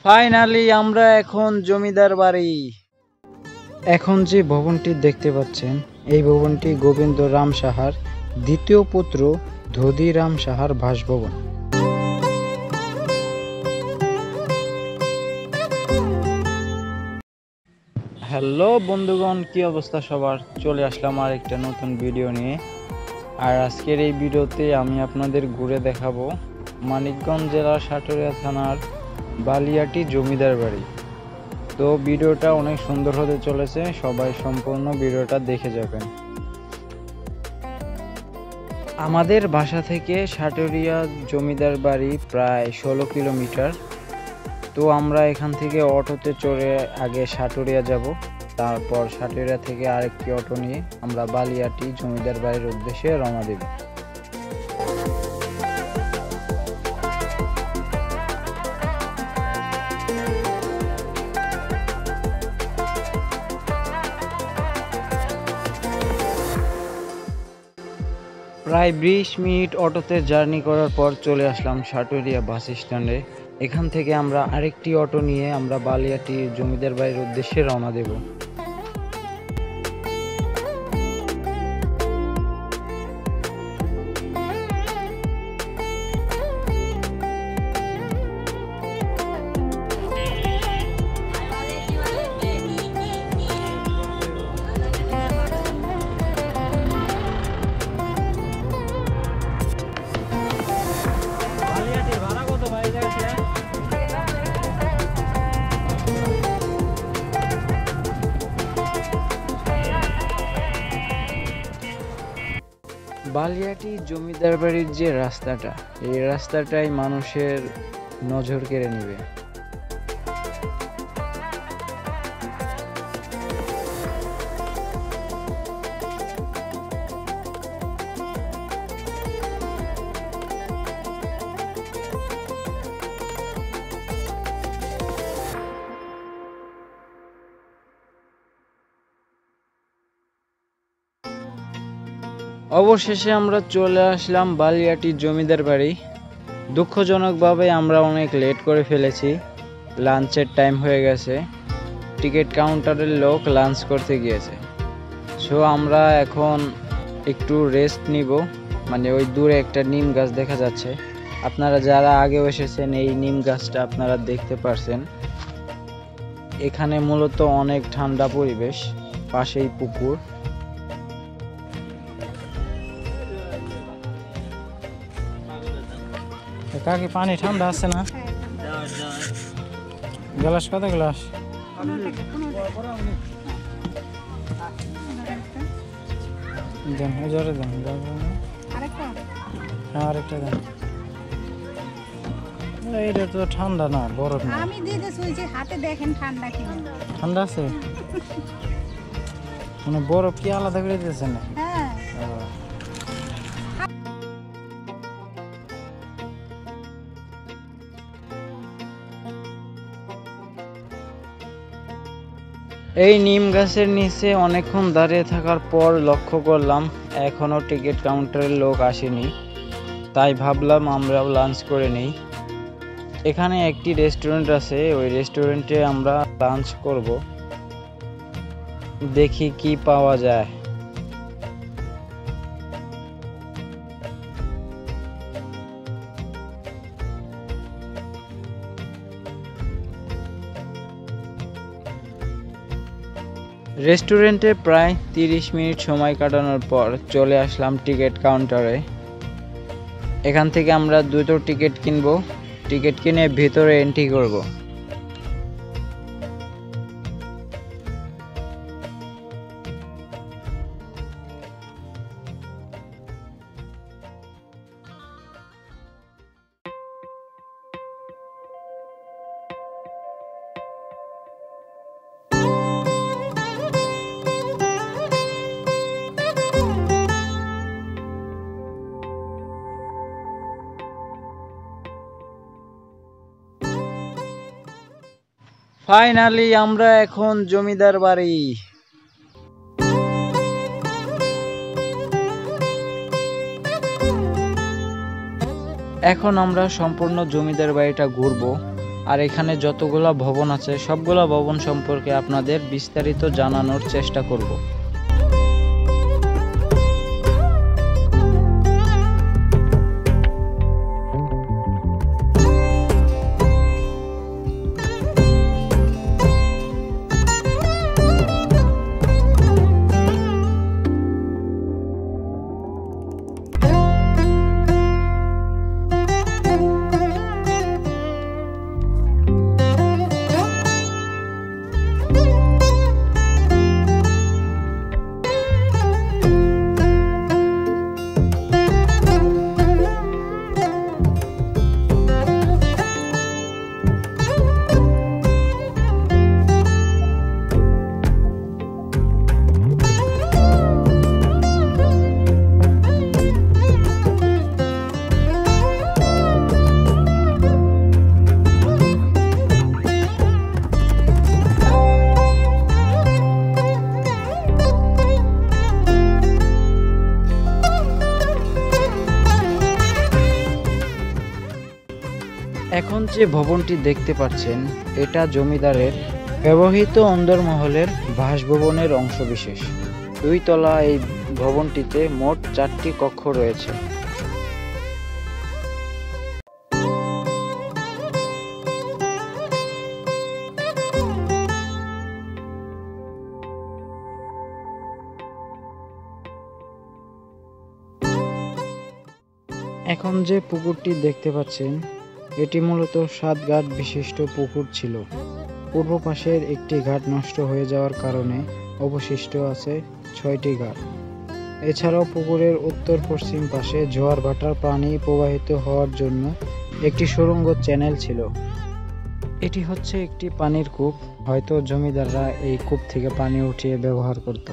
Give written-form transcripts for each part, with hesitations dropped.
Finally আমরা এখন জমিদার বাড়ি। এখন যে ভবনটি দেখতে পাচ্ছেন এই ভবনটি গোবিন্দ রাম সাহার দ্বিতীয় পুত্র ধোদিরাম সাহার বাসভবন। হ্যালো বন্ধুগণ, কি অবস্থা সবার? চলে আসলাম আর একটা নতুন ভিডিও নিয়ে। আর আজকের এই ভিডিওতে আমি আপনাদের ঘুরে দেখাবো মানিকগঞ্জ জেলার সাটুরিয়া থানার বালিয়াটি জমিদার বাড়ি। তো ভিডিওটা অনেক সুন্দর হতে চলেছে, সবাই সম্পূর্ণ ভিডিওটা দেখে যাবেন। আমাদের বাসা থেকে সাটুরিয়া জমিদার বাড়ি প্রায় 16 কিলোমিটার। তো আমরা এখান থেকে অটোতে চড়ে আগে সাটুরিয়া যাব, তারপর সাটুরিয়া থেকে আরেকটি অটো নিয়ে আমরা বালিয়াটি জমিদার বাড়ির উদ্দেশ্যে রওনা দেব। প্রায় 20 মিনিট অটোতে জার্নি করার পর চলে আসলাম সাটুরিয়া বাস স্ট্যান্ডে। এখান থেকে আমরা আরেকটি অটো নিয়ে আমরা বালিয়াটি জমিদার বাড়ির উদ্দেশ্যে রওনা দেব। বালিয়াটি জমিদার বাড়ির যে রাস্তাটা, এই রাস্তাটাই মানুষের নজর কেড়ে নেবে। অবশেষে আমরা চলে আসলাম বালিয়াটি জমিদার বাড়ি। দুঃখজনকভাবে আমরা অনেক লেট করে ফেলেছি, লাঞ্চের টাইম হয়ে গেছে। টিকিট কাউন্টারের লোক লাঞ্চ করতে গিয়েছে। সো আমরা এখন একটু রেস্ট নিব। মানে ওই দূরে একটা নিম গাছ দেখা যাচ্ছে, আপনারা যারা আগেও এসেছেন এই নিম গাছটা আপনারা দেখতে পারছেন। এখানে মূলত অনেক ঠান্ডা পরিবেশ, পাশেই পুকুর। কাকি পানি ঠান্ডা আছে না? গ্লাস কত গ্লাস? দেন জোরে দেন। হ্যাঁ আরেকটা দেন। এইটা তো ঠান্ডা না, বরফ না। আমি দিয়ে দিয়েছি হাতে, দেখেন ঠান্ডা কিনা। ঠান্ডা আছে মানে বরফ কি আলাদা করে দিয়েছে না? হ্যাঁ এই নিম গাছের নিচে অনেকক্ষণ দাঁড়িয়ে থাকার পর লক্ষ্য করলাম এখনো টিকিট কাউন্টারের লোক আসেনি। তাই ভাবলাম আমরাও লাঞ্চ করে নেই। এখানে একটি রেস্টুরেন্ট আছে, ওই রেস্টুরেন্টে আমরা লাঞ্চ করব, দেখি কি পাওয়া যায়। রেস্টুরেন্টে প্রায় 30 মিনিট সময় কাটানোর পর চলে আসলাম টিকিট কাউন্টারে। এখান থেকে আমরা দুটো টিকিট কিনবো, টিকিট কিনে ভিতরে এন্ট্রি করব। ফাইনালি আমরা এখন জমিদার বাড়ি। এখন আমরা সম্পূর্ণ জমিদার বাড়িটা ঘুরবো আর এখানে যতগুলা ভবন আছে সবগুলা ভবন সম্পর্কে আপনাদের বিস্তারিত জানানোর চেষ্টা করব। এখন যে ভবনটি দেখতে পাচ্ছেন এটা জমিদারের ব্যবহৃত অন্দরমহলের বাসভবনের অংশবিশেষ। 2 তলা এই ভবনটিতে মোট 4টি কক্ষ রয়েছে। এখন যে পুকুরটি দেখতে পাচ্ছেন এটি মূলত 7 ঘাট বিশিষ্ট পুকুর ছিল। পূর্ব পাশের একটি ঘাট নষ্ট হয়ে যাওয়ার কারণে অবশিষ্ট আছে 6টি ঘাট। এছাড়াও পুকুরের উত্তর পশ্চিম পাশে জোয়ার ভাটার পানি প্রবাহিত হওয়ার জন্য একটি সুড়ঙ্গ চ্যানেল ছিল। এটি হচ্ছে একটি পানির কূপ, হয়তো জমিদাররা এই কূপ থেকে পানি উঠিয়ে ব্যবহার করত।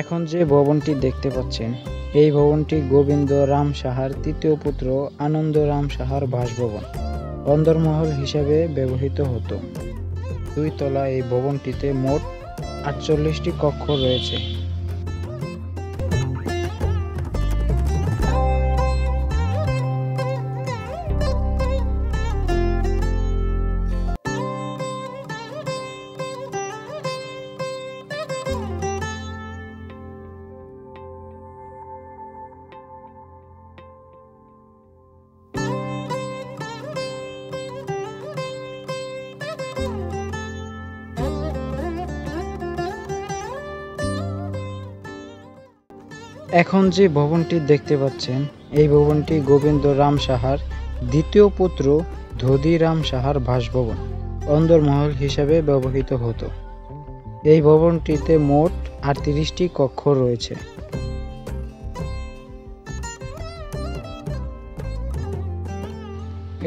এখন যে ভবনটি দেখতে পাচ্ছেন এই ভবনটি গোবিন্দ রাম সাহার 3য় পুত্র আনন্দ রাম সাহার বাসভবন অন্দরমহল হিসাবে ব্যবহৃত হতো। 2 তলা এই ভবনটিতে মোট 48টি কক্ষ রয়েছে। এখন যে ভবনটি দেখতে পাচ্ছেন এই ভবনটি গোবিন্দ রাম সাহার 2য় পুত্র ধোদিরাম সাহার বাসভবন অন্দরমহল হিসাবে ব্যবহৃত হতো। এই ভবনটিতে মোট 38টি কক্ষ রয়েছে।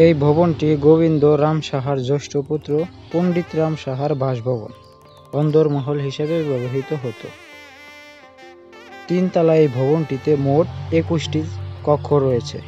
এই ভবনটি গোবিন্দ রাম সাহার জ্যেষ্ঠ পুত্র পণ্ডিত রাম সাহার বাসভবন অন্দরমহল হিসেবে ব্যবহৃত হতো। 3 তলা এই ভবনটিতে মোট 21টি কক্ষ রয়েছে।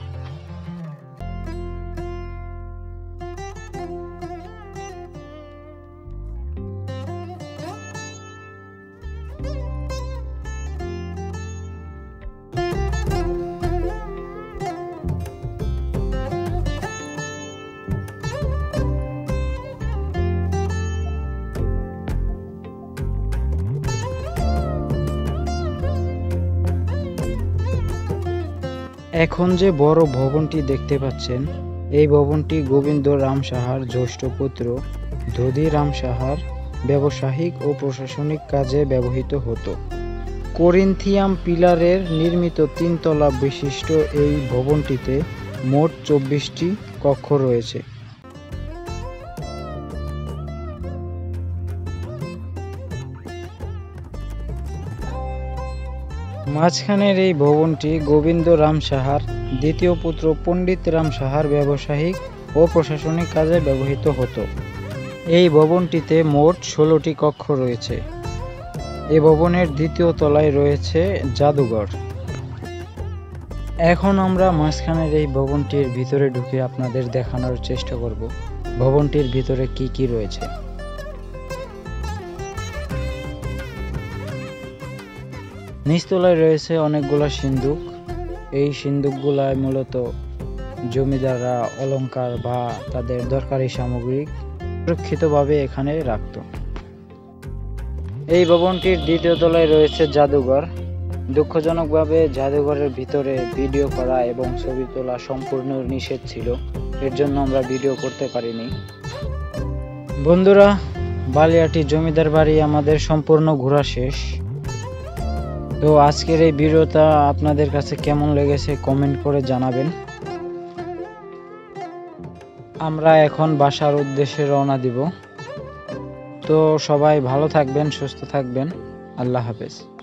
এখন যে বড় ভবনটি দেখতে পাচ্ছেন এই ভবনটি গোবিন্দ রাম সাহার জ্যেষ্ঠ পুত্র ধোদিরাম সাহার ব্যবসায়িক ও প্রশাসনিক কাজে ব্যবহৃত হতো। করিন্থিয়াম পিলারের নির্মিত 3 তলা বিশিষ্ট এই ভবনটিতে মোট 24টি কক্ষ রয়েছে। মাঝখানের এই ভবনটি গোবিন্দ রাম সাহার 2য় পুত্র পণ্ডিত রাম সাহার ব্যবসায়িক ও প্রশাসনিক কাজে ব্যবহৃত হতো। এই ভবনটিতে মোট 16টি কক্ষ রয়েছে। এই ভবনের দ্বিতীয় তলায় রয়েছে জাদুঘর। এখন আমরা মাঝখানের এই ভবনটির ভিতরে ঢুকে আপনাদের দেখানোর চেষ্টা করব ভবনটির ভিতরে কি কি রয়েছে। নিচতলায় রয়েছে অনেকগুলা সিন্দুক। এই সিন্দুকগুলায় মূলত জমিদাররা অলংকার বা তাদের দরকারি সামগ্রী সুরক্ষিতভাবে এখানে রাখত। এই ভবনটির দ্বিতীয় তলায় রয়েছে জাদুঘর। দুঃখজনকভাবে জাদুঘরের ভিতরে ভিডিও করা এবং ছবি তোলা সম্পূর্ণ নিষেধ ছিল, এর জন্য আমরা ভিডিও করতে পারিনি। বন্ধুরা, বালিয়াটি জমিদার বাড়ি আমাদের সম্পূর্ণ ঘোরা শেষ। তো আজকের এই ভিডিওটা আপনাদের কাছে কেমন লেগেছে কমেন্ট করে জানাবেন। আমরা এখন বাসার উদ্দেশ্যে রওনা দিব। তো সবাই ভালো থাকবেন, সুস্থ থাকবেন। আল্লাহ হাফেজ।